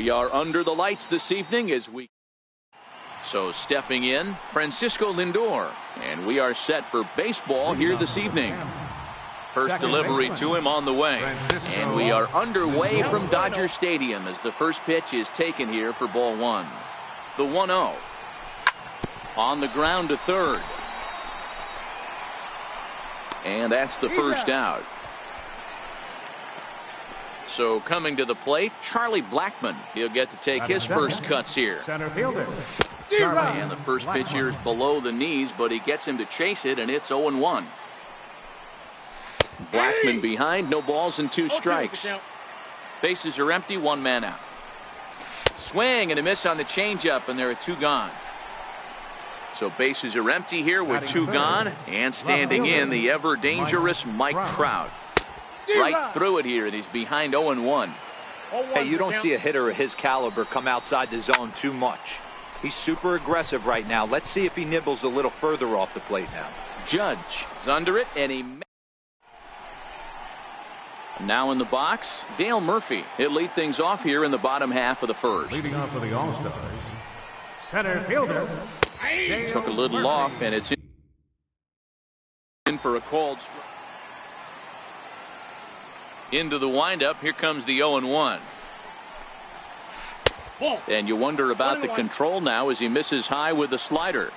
We are under the lights this evening as we. So stepping in, Francisco Lindor, and we are set for baseball here this evening. First delivery to him on the way, and we are underway from Dodger Stadium as the first pitch is taken here for ball one. The 1-0 on the ground to third, and that's the first out. So coming to the plate, Charlie Blackmon. He'll get to take his first cuts here. Center fielder. And the first pitch here is below the knees, but he gets him to chase it, and it's 0-1. Blackmon behind, no balls and 2 strikes. Bases are empty, 1 man out. Swing and a miss on the changeup, and there are 2 gone. So bases are empty here with 2 gone, and standing in the ever dangerous Mike Trout. Right through it here, and he's behind 0-1. Hey, you don't see a hitter of his caliber come outside the zone too much. He's super aggressive right now. Let's see if he nibbles a little further off the plate now. Judge is under it, and he. Now in the box, Dale Murphy. He'll lead things off here in the bottom half of the first. Leading off for the All-Stars, center fielder. Took a little off, and it's in for a called strike. Into the windup, here comes the 0-1. And you wonder about the control now as he misses high with the slider.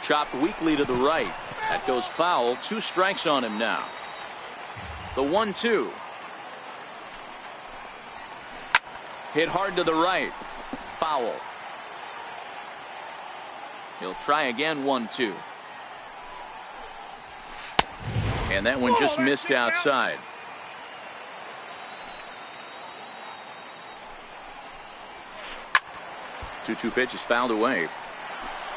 Chopped weakly to the right. That goes foul. 2 strikes on him now. The 1-2. Hit hard to the right. Foul. He'll try again. 1-2. And that one just missed outside. Two pitch is fouled away.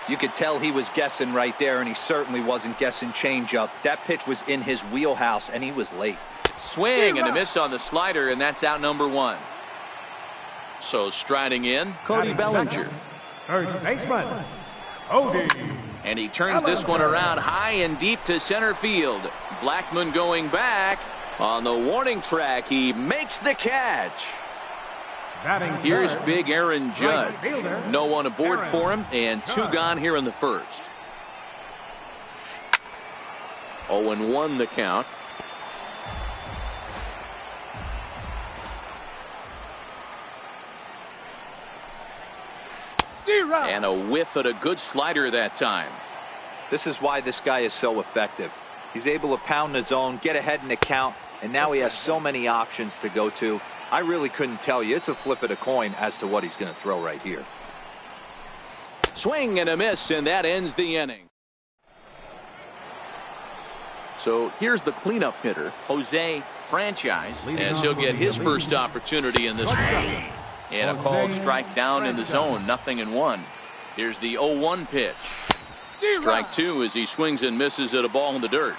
You could tell he was guessing right there, and he certainly wasn't guessing changeup. That pitch was in his wheelhouse, and he was late. Swing and a miss on the slider, and that's out number 1. So striding in, Cody Bellinger. First baseman, Cody. And he turns this one around high and deep to center field. Blackmon going back on the warning track. He makes the catch. Here's big Aaron Judge. No one aboard for him, and 2 gone here in the first. 0-1 the count. And a whiff at a good slider that time. This is why this guy is so effective. He's able to pound the zone, get ahead in the count, and now he has so many options to go to. I really couldn't tell you. It's a flip of the coin as to what he's going to throw right here. Swing and a miss, and that ends the inning. So here's the cleanup hitter, Jose Franchise, as he'll get his first opportunity in this one. And a called strike down in the zone, 0-1. Here's the 0-1 pitch. Strike 2 as he swings and misses at a ball in the dirt.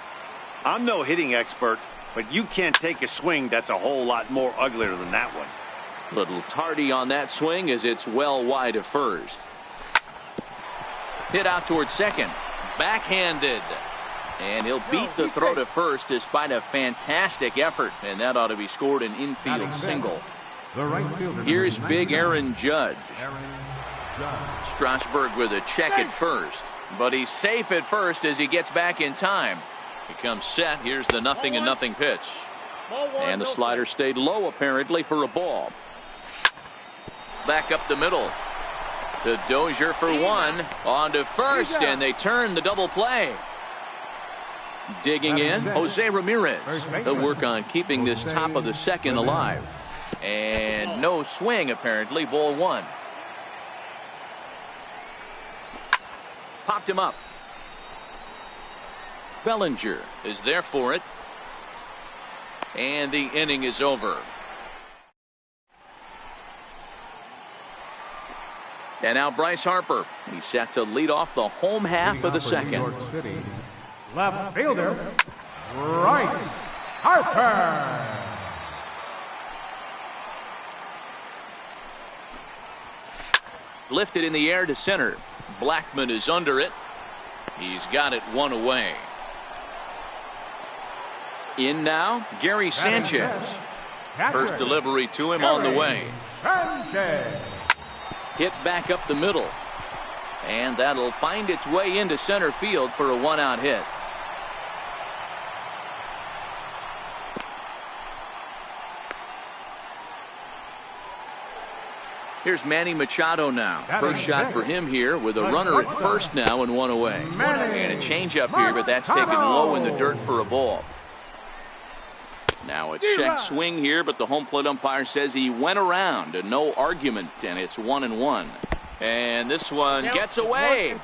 I'm no hitting expert, but you can't take a swing that's a whole lot more uglier than that one. Little tardy on that swing as it's well wide of first. Hit out towards second. Backhanded. And he'll beat the throw to first despite a fantastic effort. And that ought to be scored an infield single. Here's big Aaron Judge. Strasburg with a check at first. But he's safe at first as he gets back in time. He comes set. Here's the 0-0 pitch. And the slider stayed low apparently for a ball. Back up the middle. To Dozier for 1. On to first, and they turn the double play. Digging in, Jose Ramirez. They'll work on keeping this top of the second alive. And no swing apparently. Ball 1. Popped him up. Bellinger is there for it. And the inning is over. And now Bryce Harper. He's set to lead off the home half of the second. Left fielder, Bryce Harper. Lifted in the air to center. Blackmon is under it. He's got it 1 away. In now, Gary Sanchez. First delivery to him on the way. Sanchez. Hit back up the middle. And that'll find its way into center field for a one-out hit. Here's Manny Machado now. First shot for him here with a runner at first now and one away. And a changeup here, but that's taken low in the dirt for a ball. Now a check swing here, but the home plate umpire says he went around and no argument, and it's 1-1. And this one gets away.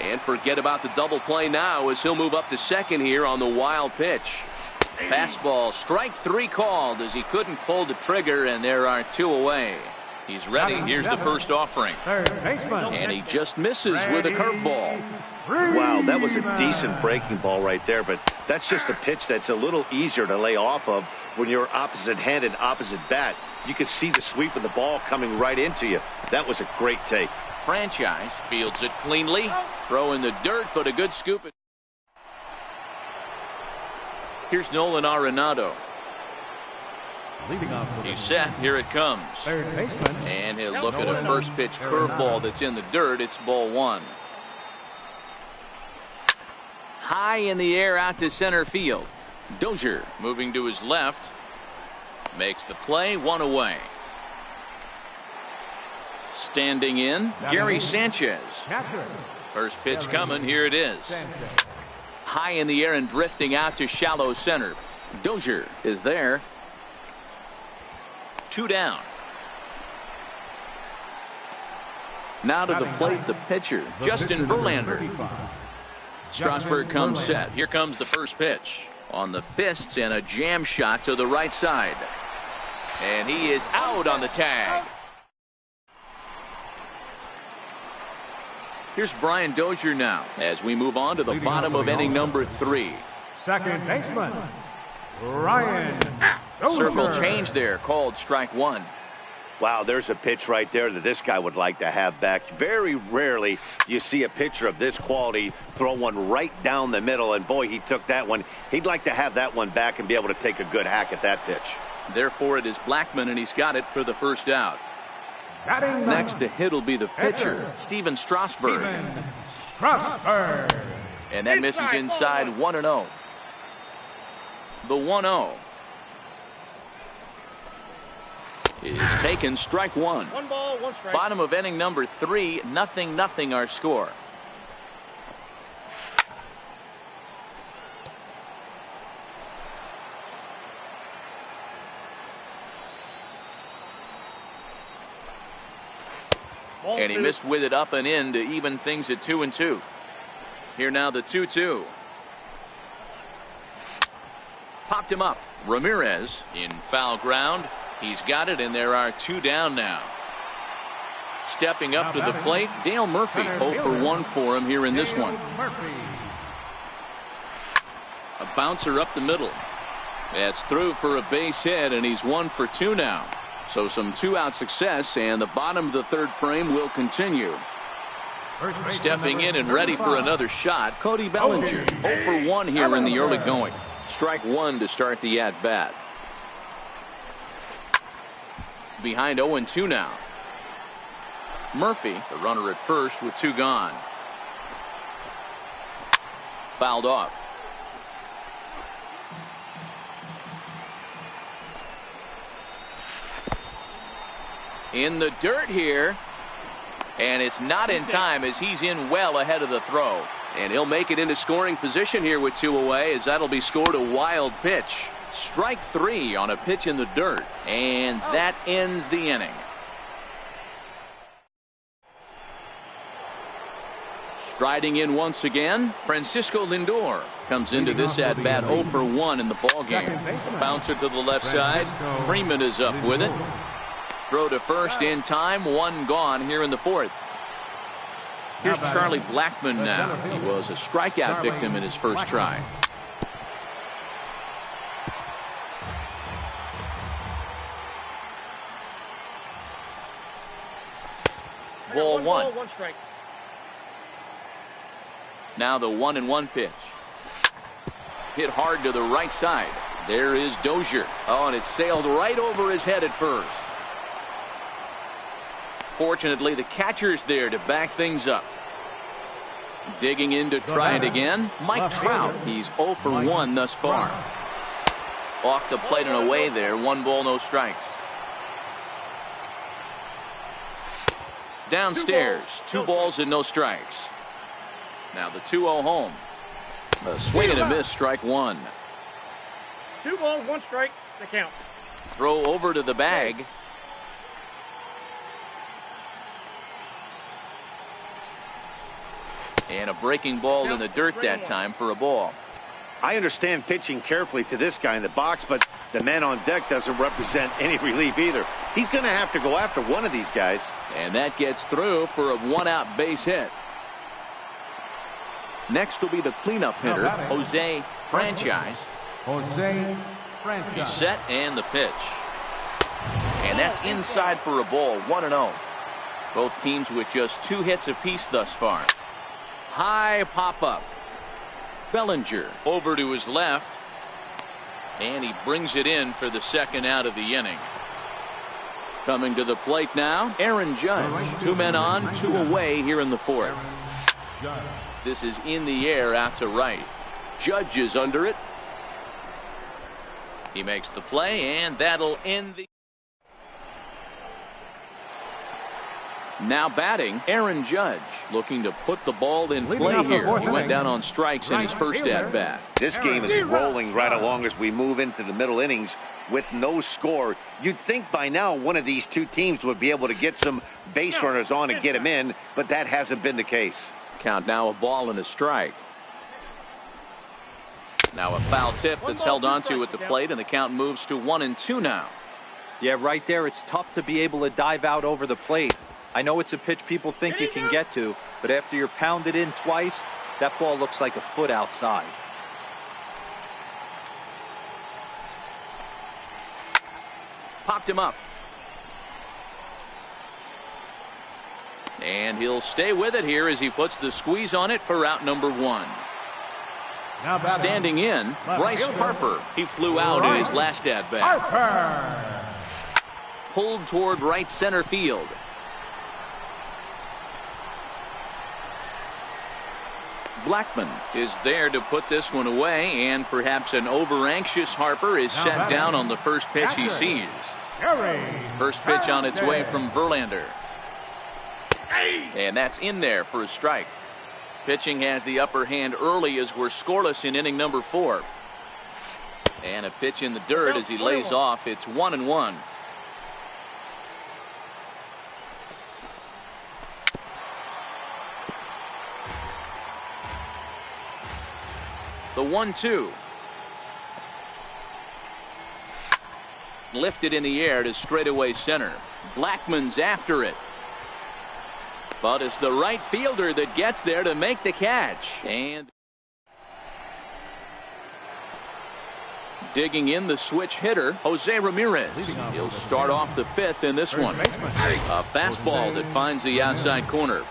And forget about the double play now as he'll move up to second here on the wild pitch. Fastball, strike three called as he couldn't pull the trigger, and there are two away. He's ready. Here's the first offering. And he just misses with a curveball. Wow, that was a decent breaking ball right there, but that's just a pitch that's a little easier to lay off of when you're opposite-handed, opposite bat. You can see the sweep of the ball coming right into you. That was a great take. Franchise fields it cleanly. Throw in the dirt, but a good scoop. Here's Nolan Arenado. He's set. Here it comes. And he'll look at a first pitch curveball that's in the dirt. It's ball one. High in the air out to center field. Dozier moving to his left. Makes the play, one away. Standing in, Gary Sanchez. First pitch coming. Here it is. High in the air and drifting out to shallow center. Dozier is there. Two down. Now to the plate, the pitcher, Justin Verlander. Strasburg comes set. Here comes the first pitch. On the fists and a jam shot to the right side. And he is out on the tag. Here's Brian Dozier now as we move on to the bottom of inning number 3. Second baseman, Ryan Dozier. Circle change there, called strike one. Wow, there's a pitch right there that this guy would like to have back. Very rarely you see a pitcher of this quality throw one right down the middle, and boy, he took that one. He'd like to have that one back and be able to take a good hack at that pitch. Therefore, it is Blackmon, and he's got it for the first out. Next to hit will be the pitcher, Steven Strasburg. And that misses inside 1-0. The 1-0 is taken, strike one. 1 ball, 1 strike. Bottom of inning number 3, 0-0 our score. And he missed with it up and in to even things at 2-2. Here now the 2-2. Popped him up. Ramirez in foul ground. He's got it, and there are 2 down now. Stepping up to the plate, Dale Murphy. 0 for 1 for him here in this one. A bouncer up the middle. That's through for a base hit, and he's 1 for 2 now. So some 2-out success, and the bottom of the 3rd frame will continue. Stepping in and ready for another shot, Cody Bellinger. 0 for 1 here in the early going. Strike one to start the at-bat. Behind 0-2 now. Murphy, the runner at first with 2 gone. Fouled off. In the dirt here. And it's not in time as he's in well ahead of the throw. And he'll make it into scoring position here with 2 away, as that'll be scored a wild pitch. Strike 3 on a pitch in the dirt. And that ends the inning. Striding in once again, Francisco Lindor comes into this at-bat 0 for 1 in the ballgame. A bouncer to the left side. Freeman is up with it. Throw to first in time, 1 gone here in the 4th. Here's Charlie Blackmon now. He was a strikeout victim in his first try. Ball 1. 1 strike. Now the 1-1 pitch. Hit hard to the right side. There is Dozier. Oh, and it sailed right over his head at first. Fortunately, the catcher's there to back things up. Digging in to try it again, Mike Trout. He's 0 for 1 thus far. Off the plate and away there. 1 ball, no strikes. Downstairs, 2 balls and no strikes. Now the 2-0 home. A swing and a miss, strike 1. 2 balls, 1 strike, the count. Throw over to the bag. And a breaking ball in the dirt that time for a ball. I understand pitching carefully to this guy in the box, but the man on deck doesn't represent any relief either. He's going to have to go after one of these guys. And that gets through for a 1-out base hit. Next will be the cleanup hitter, Jose Franchise. Jose Franchise. He's set and the pitch. And that's inside for a ball, 1-0. Both teams with just 2 hits apiece thus far. High pop-up. Bellinger over to his left. And he brings it in for the 2nd out of the inning. Coming to the plate now, Aaron Judge. 2 men on, 2 away here in the 4th. This is in the air out to right. Judge is under it. He makes the play, and that'll end the... Now batting, Aaron Judge, looking to put the ball in play here. He went down on strikes in his first at-bat. This game is rolling right along as we move into the middle innings with no score. You'd think by now one of these 2 teams would be able to get some base runners on and get them in, but that hasn't been the case. Count now a ball and a strike. Now a foul tip that's held onto at the plate, and the count moves to 1-2 now. Yeah, right there, it's tough to be able to dive out over the plate. I know it's a pitch people think you can get to, but after you're pounded in twice, that ball looks like a foot outside. Popped him up. And he'll stay with it here as he puts the squeeze on it for out number 1. Standing in, Bryce Harper. He flew out in his last at-bat. Pulled toward right center field. Blackman is there to put this one away, and perhaps an over-anxious Harper is set down on the first pitch he sees. First pitch on its way from Verlander. And that's in there for a strike. Pitching has the upper hand early as we're scoreless in inning number 4. And a pitch in the dirt as he lays off. It's 1-1. The 1-2. Lifted in the air to straightaway center. Blackman's after it. But it's the right fielder that gets there to make the catch. And digging in the switch hitter, Jose Ramirez. He'll start off the 5th in this one. A fastball that finds the outside corner.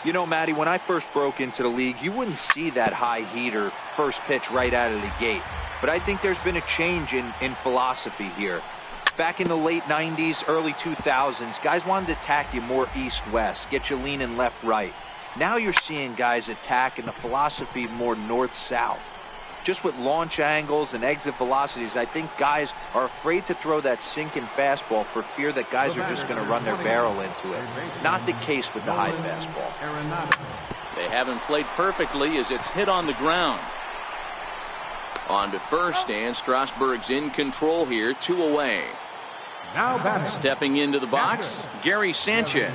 You know, Matty, when I first broke into the league, you wouldn't see that high heater first pitch right out of the gate. But I think there's been a change in philosophy here. Back in the late 90s, early 2000s, guys wanted to attack you more east-west, get you leaning left-right. Now you're seeing guys attack in the philosophy more north-south. Just with launch angles and exit velocities, I think guys are afraid to throw that sinking fastball for fear that guys are just going to run their barrel into it. Not the case with the high fastball. They haven't played perfectly as it's hit on the ground. On to first, and Strasburg's in control here, 2 away. Stepping into the box, Gary Sanchez.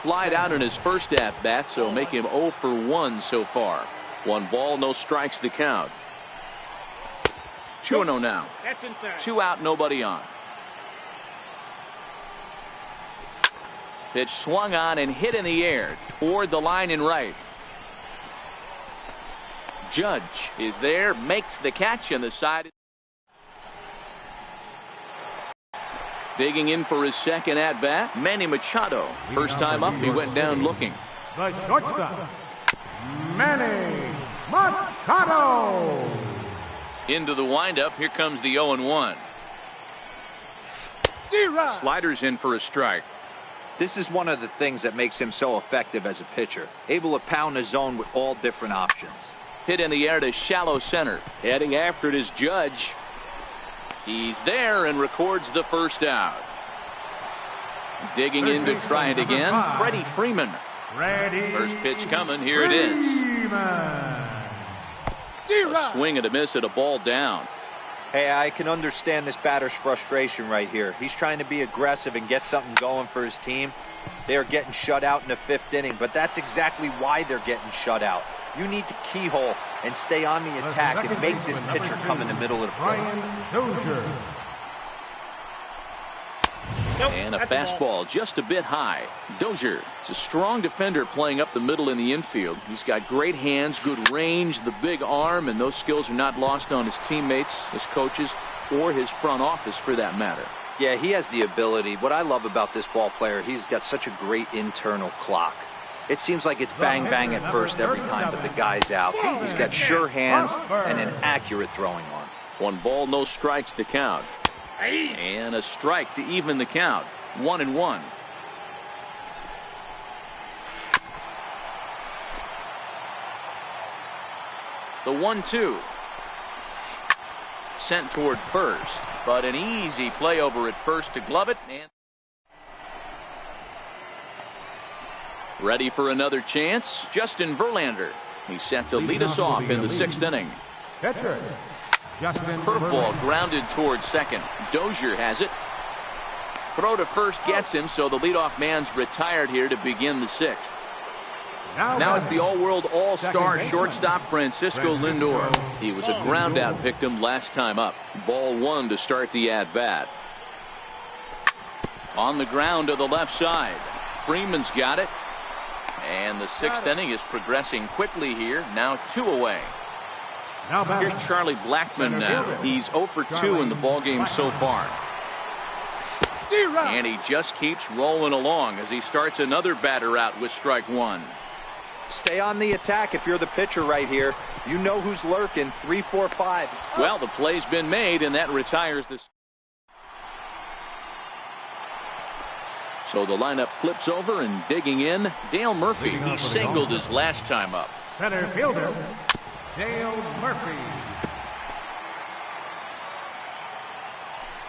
Flied out in his first at-bat, so make him 0 for 1 so far. 1 ball, no strikes to count. 2-0 now. 2 out, nobody on. Pitch swung on and hit in the air toward the line and right. Judge is there, makes the catch, and the side. Digging in for his second at-bat, Manny Machado. First time up, he went down looking. The shortstop, Manny Machado. Into the windup. Here comes the 0-1. Sliders in for a strike. This is one of the things that makes him so effective as a pitcher. Able to pound the zone with all different options. Hit in the air to shallow center. Heading after it is Judge. He's there and records the first out. Digging in to try it again. Freddie Freeman. First pitch coming. Here it is. A swing and a miss at a ball down. Hey, I can understand this batter's frustration right here. He's trying to be aggressive and get something going for his team. They are getting shut out in the 5th inning, but that's exactly why they're getting shut out. You need to keyhole and stay on the attack and make this pitcher come in the middle of the plate. And a fastball just a bit high. Dozier is a strong defender playing up the middle in the infield. He's got great hands, good range, the big arm, and those skills are not lost on his teammates, his coaches, or his front office for that matter. Yeah, he has the ability. What I love about this ball player, he's got such a great internal clock. It seems like it's bang bang at first every time, but the guy's out. He's got sure hands and an accurate throwing arm. 1 ball, no strikes to count. And a strike to even the count. 1-1. The 1-2. Sent toward first, but an easy play over at first to glove it. And ready for another chance. Justin Verlander. He's set to lead us off in the 6th inning. Catcher. Curveball grounded towards second. Dozier has it. Throw to first gets him, so the leadoff man's retired here to begin the 6th. Now it's the all-world all-star shortstop Francisco Lindor. He was a ground-out victim last time up. Ball 1 to start the at-bat. On the ground to the left side. Freeman's got it. And the 6th inning is progressing quickly here. Now 2 away. Here's Charlie Blackmon now. He's 0 for 2 in the ballgame so far. And he just keeps rolling along as he starts another batter out with strike 1. Stay on the attack if you're the pitcher right here. You know who's lurking. 3, 4, 5. Well, the play's been made, and that retires this. So the lineup flips over and digging in. Dale Murphy. He singled his last time up. Center fielder, Dale Murphy.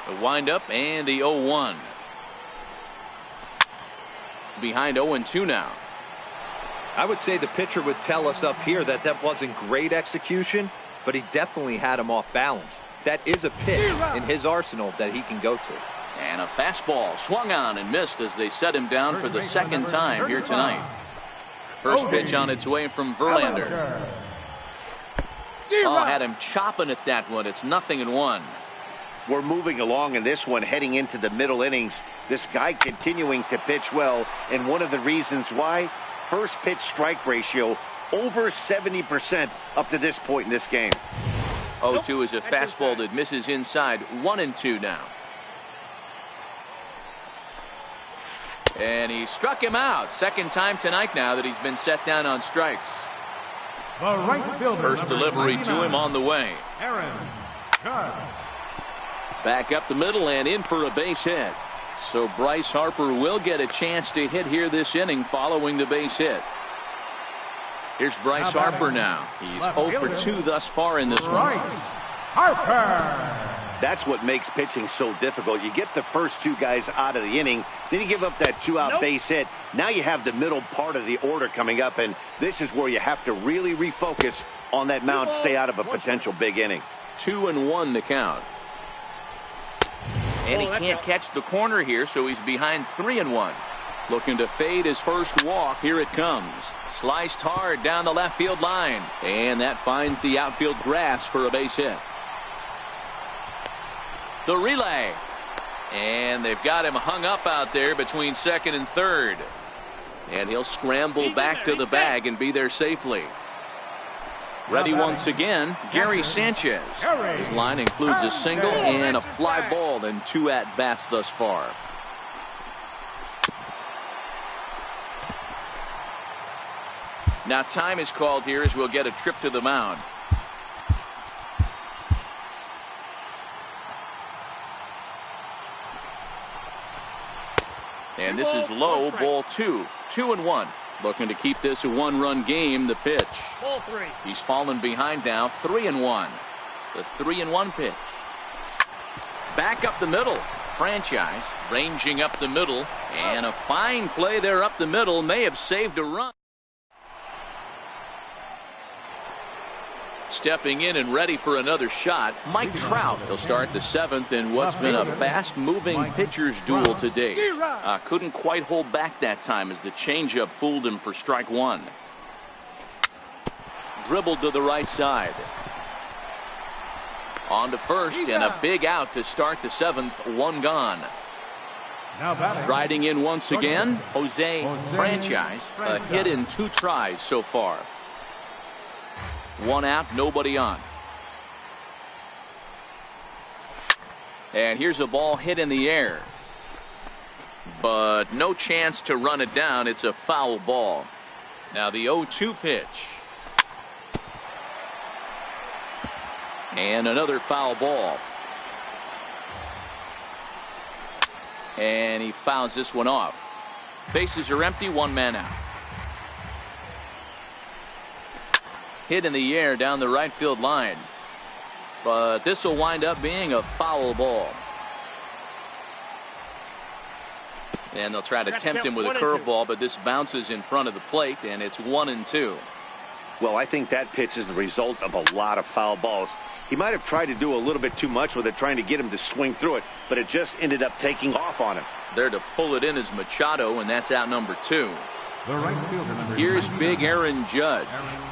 The windup and the 0-1. Behind 0-2 now. I would say the pitcher would tell us up here that that wasn't great execution, but he definitely had him off balance. That is a pitch in his arsenal that he can go to. And a fastball swung on and missed as they set him down for the 2nd time here tonight. First pitch on its way from Verlander. Oh, had him chopping at that one. It's 0-1. We're moving along in this one, heading into the middle innings. This guy continuing to pitch well, and one of the reasons why, first pitch strike ratio over 70% up to this point in this game. 0-2 is a fastball that misses inside. 1-2 now. And he struck him out. 2nd time tonight now that he's been set down on strikes. The right fielder, first delivery to him on the way. Aaron Judge. Back up the middle and in for a base hit. So Bryce Harper will get a chance to hit here this inning following the base hit. Here's Bryce Harper now. He's 0 for 2 thus far in this one. Harper. That's what makes pitching so difficult. You get the first 2 guys out of the inning, then you give up that 2-out base hit. Now you have the middle part of the order coming up, and this is where you have to really refocus on that mound, stay out of a potential big inning. 2-1 the count. And he can't catch the corner here, so he's behind 3-1. Looking to fade his first walk. Here it comes. Sliced hard down the left field line. And that finds the outfield grass for a base hit. The relay. And they've got him hung up out there between 2nd and 3rd. And he'll scramble back to the bag and be there safely. Ready once again, Gary Sanchez. His line includes a single and a fly ball and 2 at-bats thus far. Now time is called here as we'll get a trip to the mound. And this is low, ball 2. 2-1. Looking to keep this a one-run game. The pitch. Ball 3. He's fallen behind now. 3-1. The 3-1 pitch. Back up the middle. Franchise ranging up the middle. And a fine play there up the middle. May have saved a run. Stepping in and ready for another shot, Mike Trout. He'll start the 7th in what's been a fast-moving pitcher's duel to date. Couldn't quite hold back that time as the changeup fooled him for strike 1. Dribbled to the right side. On to first, and a big out to start the 7th. 1 gone. Striding in once again, Jose Franchise. A hit in 2 tries so far. 1 out, nobody on. And here's a ball hit in the air. But no chance to run it down. It's a foul ball. Now the 0-2 pitch. And another foul ball. And he fouls this one off. Bases are empty, 1 man out. Hit in the air down the right field line. But this will wind up being a foul ball. And they'll try to tempt him with a curveball, but this bounces in front of the plate, and it's 1-2. Well, I think that pitch is the result of a lot of foul balls. He might have tried to do a little bit too much with it, trying to get him to swing through it, but it just ended up taking off on him. There to pull it in is Machado, and that's out number 2. The right fielder, number Here's 99. big Aaron Judge.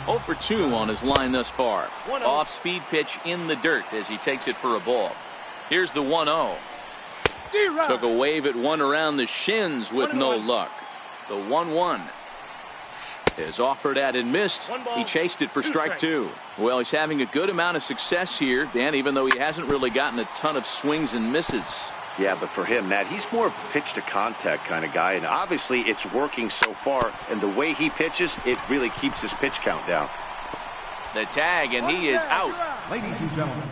0 for 2 on his line thus far. Off-speed pitch in the dirt as he takes it for a ball. Here's the 1-0. Took a wave at one around the shins with no luck. The 1-1 is offered at and missed. He chased it for strike 2. Well, he's having a good amount of success here, Dan, even though he hasn't really gotten a ton of swings and misses. Yeah, but for him, Matt, he's more of a pitch to contact kind of guy, and obviously it's working so far, and the way he pitches, it really keeps his pitch count down. The tag, and he is out. Ladies and gentlemen.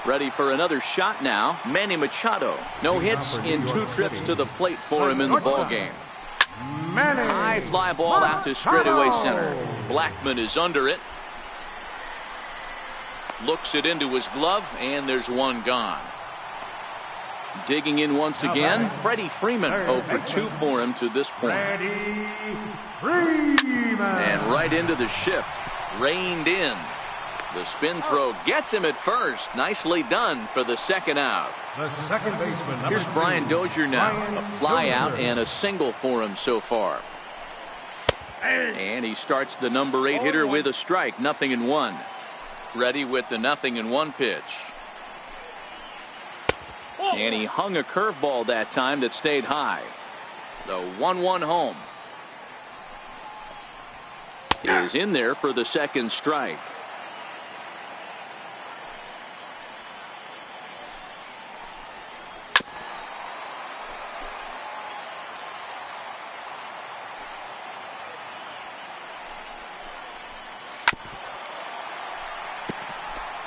Ready for another shot now. Manny Machado. No hits in 2 trips to the plate for him in the ballgame. High fly ball out to straightaway center. Blackman is under it. Looks it into his glove, and there's 1 gone. Digging in once again, Freddie Freeman. 0 for 2 for him to this point. And right into the shift. Reined in. The spin throw gets him at first. Nicely done for the 2nd out. The second baseman. Here's Brian Dozier now. A fly out and a single for him so far. And he starts the number 8 hitter with a strike. 0-1. Ready with the 0-1 pitch. And he hung a curveball that time that stayed high. The 1-1 home is in there for the 2nd strike.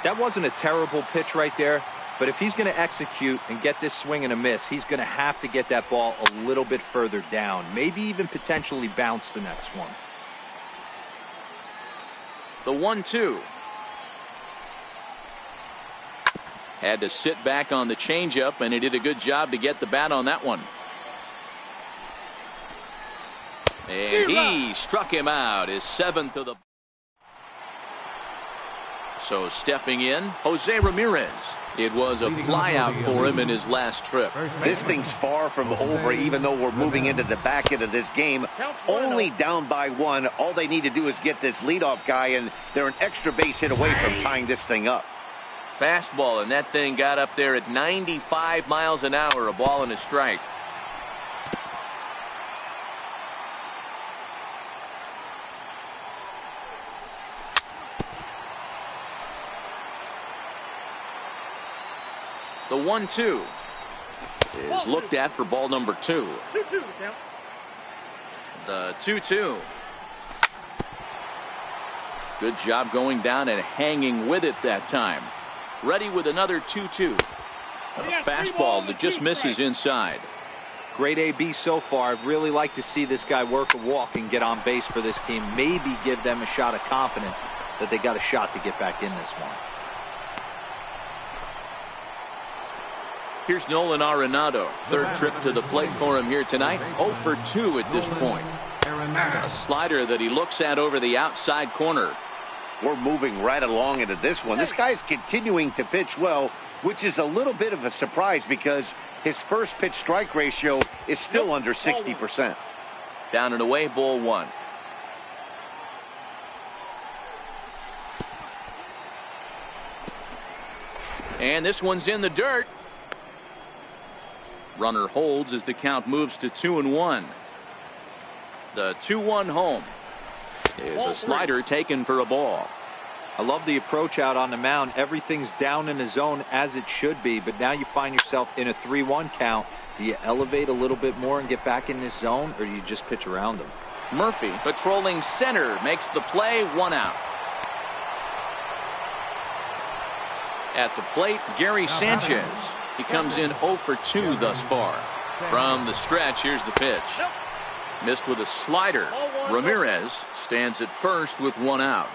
That wasn't a terrible pitch right there, but if he's going to execute and get this swing and a miss, he's going to have to get that ball a little bit further down, maybe even potentially bounce the next one. The 1-2. Had to sit back on the changeup, and he did a good job to get the bat on that one. And he struck him out, his 7th of the. So stepping in, Jose Ramirez. It was a flyout for him in his last trip. This thing's far from over, even though we're moving into the back end of this game. Only down by 1. All they need to do is get this leadoff guy, and they're an extra base hit away from tying this thing up. Fastball, and that thing got up there at 95 miles an hour, a ball and a strike. The 1-2 is looked at for ball number 2. 2-2 count. The 2-2. Good job going down and hanging with it that time. Ready with another 2-2. A fastball that just misses inside. Great AB so far. I'd really like to see this guy work a walk and get on base for this team. Maybe give them a shot of confidence that they got a shot to get back in this one. Here's Nolan Arenado. Third trip to the plate for him here tonight. 0 for 2 at this point. A slider that he looks at over the outside corner. We're moving right along into this one. This guy's continuing to pitch well, which is a little bit of a surprise because his first pitch strike ratio is still under 60%. Down and away, ball 1. And this one's in the dirt. Runner holds as the count moves to 2-1. The 2-1 home is a slider taken for a ball. I love the approach out on the mound. Everything's down in the zone as it should be, but now you find yourself in a 3-1 count. Do you elevate a little bit more and get back in this zone, or do you just pitch around them? Murphy patrolling center makes the play. 1 out. At the plate, Gary Sanchez. He comes in 0 for 2 thus far. From the stretch, here's the pitch. Missed with a slider. Ramirez stands at first with 1 out.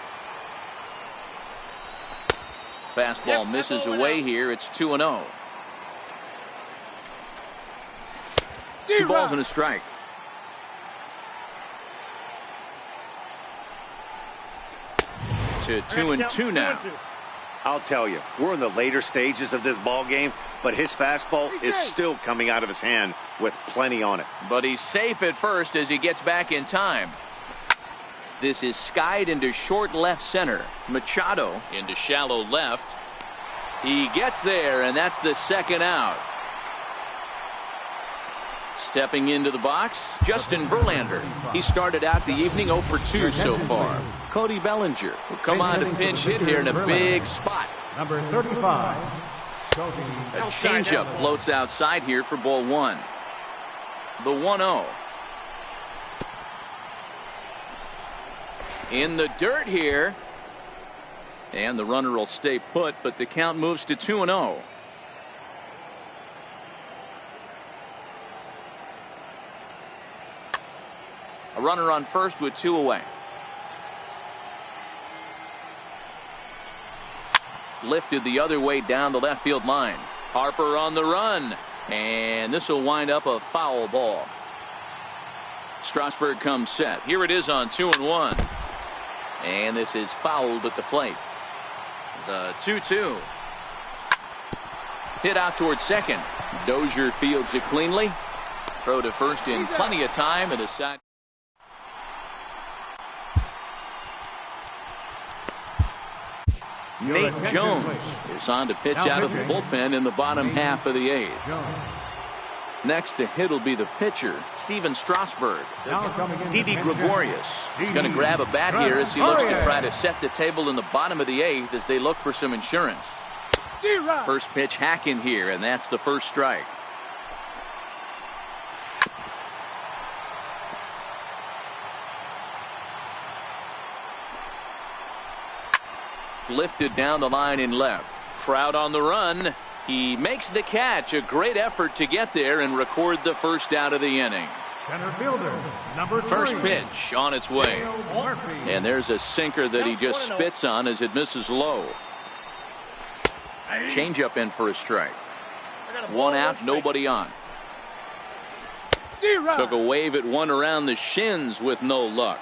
Fastball misses away here. It's 2-0. 2 balls and a strike. To 2-2 now. I'll tell you, we're in the later stages of this ball game, but his fastball is still coming out of his hand with plenty on it. But he's safe at first as he gets back in time. This is skied into short left center. Machado into shallow left. He gets there, and that's the 2nd out. Stepping into the box, Justin Verlander. He started out the evening 0 for 2 so far. Cody Bellinger will come on to pinch hit here in a big spot. Number 35. A changeup floats outside here for ball 1. The 1-0. In the dirt here. And the runner will stay put, but the count moves to 2-0. A runner on first with 2 away. Lifted the other way down the left field line. Harper on the run. And this will wind up a foul ball. Strasburg comes set. Here it is on 2-1. And this is fouled at the plate. The 2-2. Hit out towards second. Dozier fields it cleanly. Throw to first in plenty of time and a side. Nate Jones is on to pitch out of the bullpen in the bottom half of the 8th. Next to hit will be the pitcher, Steven Strasburg. Didi Gregorius is going to grab a bat here as he looks to try to set the table in the bottom of the 8th as they look for some insurance. First pitch hack in here, and that's the first strike. Lifted down the line in left. Trout on the run. He makes the catch. A great effort to get there and record the first out of the inning. Center fielder, number 3. First pitch on its way. And there's a sinker that he just spits on as it misses low. Changeup in for a strike. 1 out, nobody on. Took a wave at one around the shins with no luck.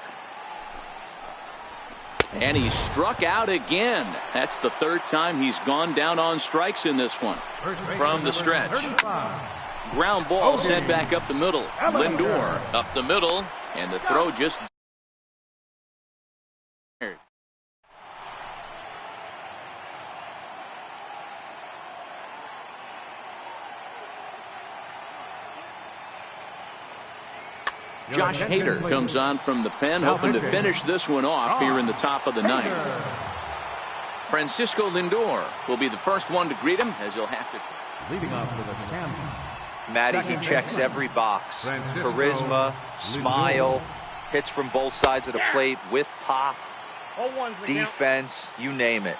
And he struck out again. That's the 3rd time he's gone down on strikes in this one. From the stretch. Ground ball sent back up the middle. Lindor up the middle. And the throw just. Josh Hader comes on from the pen, hoping to finish this one off here in the top of the 9th. Francisco Lindor will be the first one to greet him, as he'll have to. Leading off with a camp. Matty, he checks every box. Charisma, smile, hits from both sides of the plate with pop, defense, you name it.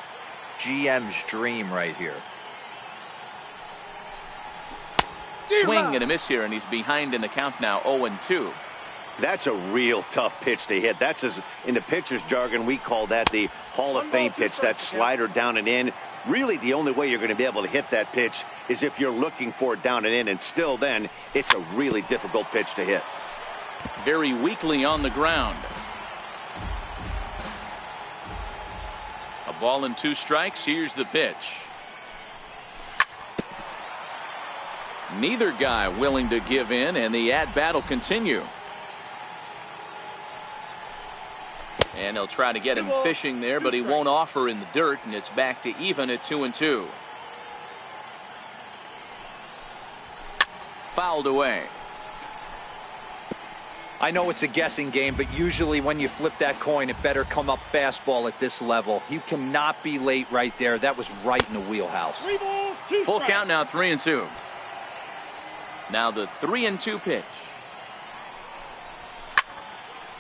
GM's dream right here. Swing and a miss here, and he's behind in the count now, 0-2. That's a real tough pitch to hit. That's, as in the pitcher's jargon, we call that the Hall of Fame pitch, that slider down and in. Really, the only way you're going to be able to hit that pitch is if you're looking for it down and in, and still then, it's a really difficult pitch to hit. Very weakly on the ground. A ball and 2 strikes. Here's the pitch. Neither guy willing to give in, and the at-bat will continue. And they'll try to get him fishing there, but he won't offer in the dirt, and it's back to even at 2-2. Fouled away. I know it's a guessing game, but usually when you flip that coin, it better come up fastball at this level. You cannot be late right there. That was right in the wheelhouse. 3 balls, 2 Full strikes. count now, 3-2. Now the 3-2 pitch.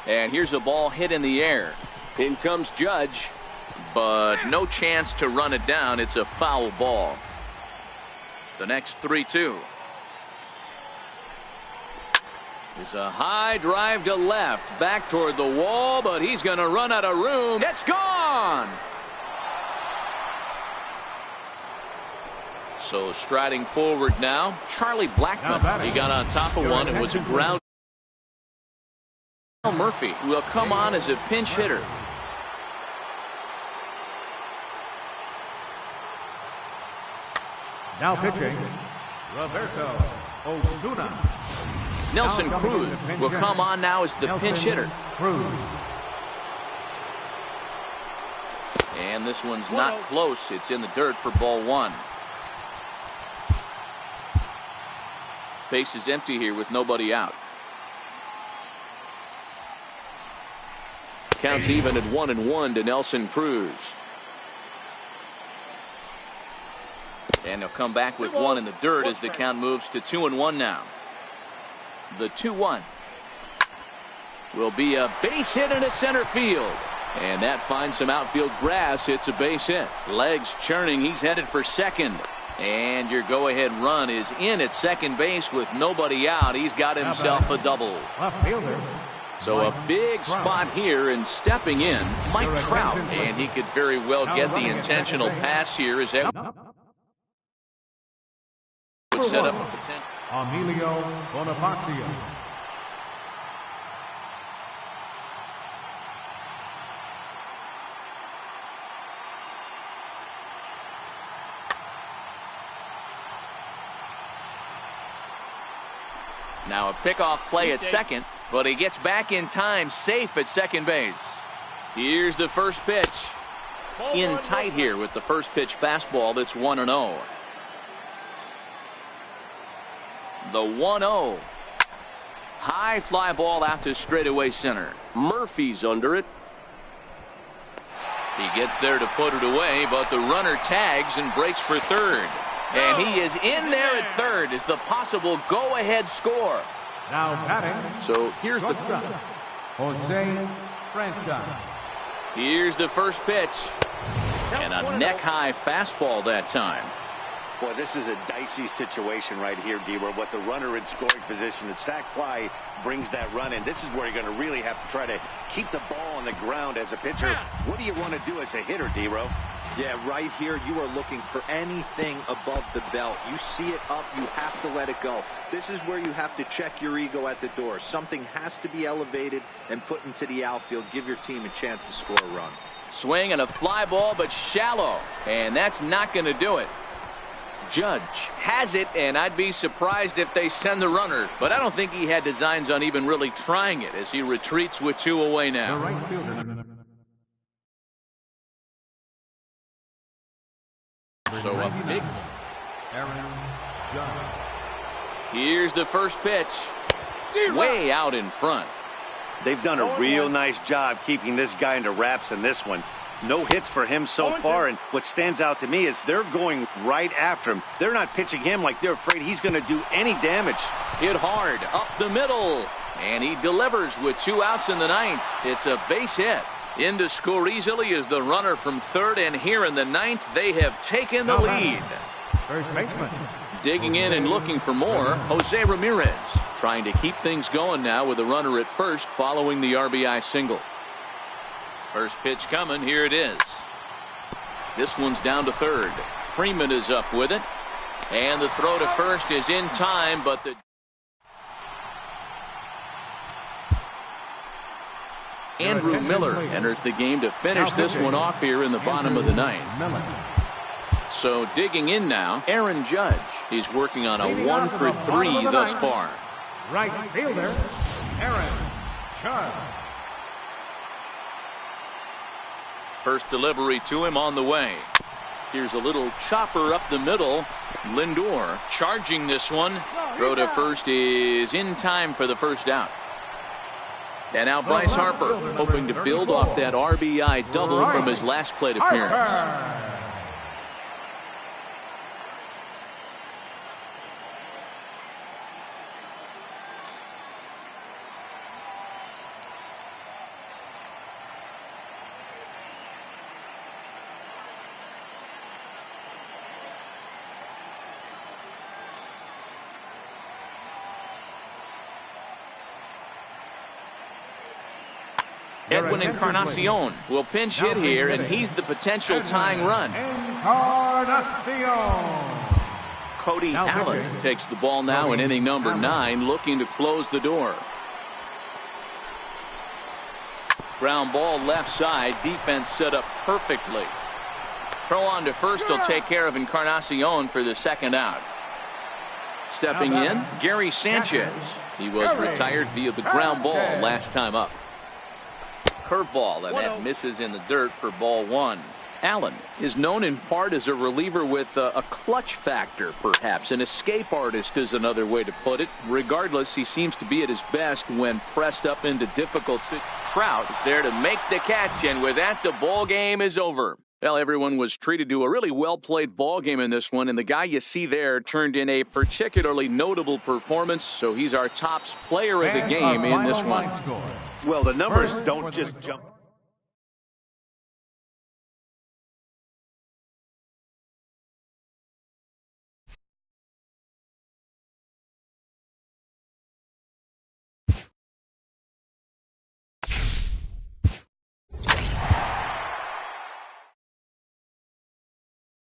And here's a ball hit in the air. In comes Judge, but no chance to run it down. It's a foul ball. The next 3-2 is a high drive to left, back toward the wall, but he's going to run out of room. It's gone. So striding forward now, Charlie Blackmon. He got on top of one and was a ground. Murphy will come on as a pinch hitter. Now pitching, Roberto Osuna. Nelson Cruz will come on now as the pinch hitter. Cruz. And this one's not close. It's in the dirt for ball 1. Base is empty here with nobody out. Counts even at 1-1 to Nelson Cruz. And he'll come back with 1 in the dirt as the count moves to 2-1 now. The 2-1 will be a base hit into center field. And that finds some outfield grass. It's a base hit. Legs churning. He's headed for second. And your go-ahead run is in at second base with nobody out. He's got himself a double. Left fielder. So a big spot here, and stepping in, Mike Trout. And he could very well get the intentional pass here as that would set up a potential. Emilio Bonifacio. Now a pickoff play at second, but he gets back in time, safe at second base. Here's the first pitch. In tight here with the first pitch fastball. That's 1-0. The 1-0. High fly ball out to straightaway center. Murphy's under it. He gets there to put it away, but the runner tags and breaks for third. And he is in there at third as the possible go-ahead score. Now batting. So here's the Jose Franchise. Here's the first pitch. And a neck-high fastball that time. Boy, this is a dicey situation right here, D-Roy. What the runner in scoring position, the sac fly brings that run in. This is where you're going to really have to try to keep the ball on the ground as a pitcher. What do you want to do as a hitter, D-Roy? Yeah, right here, you are looking for anything above the belt. You see it up, you have to let it go. This is where you have to check your ego at the door. Something has to be elevated and put into the outfield. Give your team a chance to score a run. Swing and a fly ball, but shallow. And that's not going to do it. Judge has it, and I'd be surprised if they send the runner. But I don't think he had designs on even really trying it as he retreats with 2 away The now. right fielder. So a big. Aaron Judge. Here's the first pitch. Way out in front. They've done a real nice job keeping this guy into wraps in this one. No hits for him so far, and what stands out to me is they're going right after him. They're not pitching him like they're afraid he's going to do any damage. Hit hard up the middle, and he delivers with 2 outs in the ninth. It's a base hit. In to score easily is the runner from third, and here in the ninth they have taken the lead. First baseman. digging in and looking for more. Jose Ramirez trying to keep things going now with a runner at first following the RBI single. First pitch coming. Here it is. This one's down to third. Freeman is up with it. And the throw to first is in time, but the Andrew Miller enters the game to finish this one off here in the bottom of the ninth. So digging in now, Aaron Judge. He's working on a 1-for-3 thus far. Right fielder, Aaron Judge. First delivery to him on the way. Here's a little chopper up the middle. Lindor charging this one. Throw to first is in time for the first out. And now Bryce Harper hoping to build off that RBI double from his last plate appearance. Edwin Encarnacion will pinch hit here, and he's the potential tying run. Cody Allen takes the ball now in inning number 9, looking to close the door. Ground ball left side, defense set up perfectly. Throw on to first will take care of Encarnacion for the second out. Stepping in, Gary Sanchez. He was retired via the ground ball last time up. Curveball, and that misses in the dirt for ball 1. Allen is known in part as a reliever with a clutch factor, perhaps. An escape artist is another way to put it. Regardless, he seems to be at his best when pressed up into difficult situations. Trout is there to make the catch, and with that, the ball game is over. Well, everyone was treated to a really well-played ball game in this one, and the guy you see there turned in a particularly notable performance, so he's our top player of the game in this one. Well, the numbers don't just jump.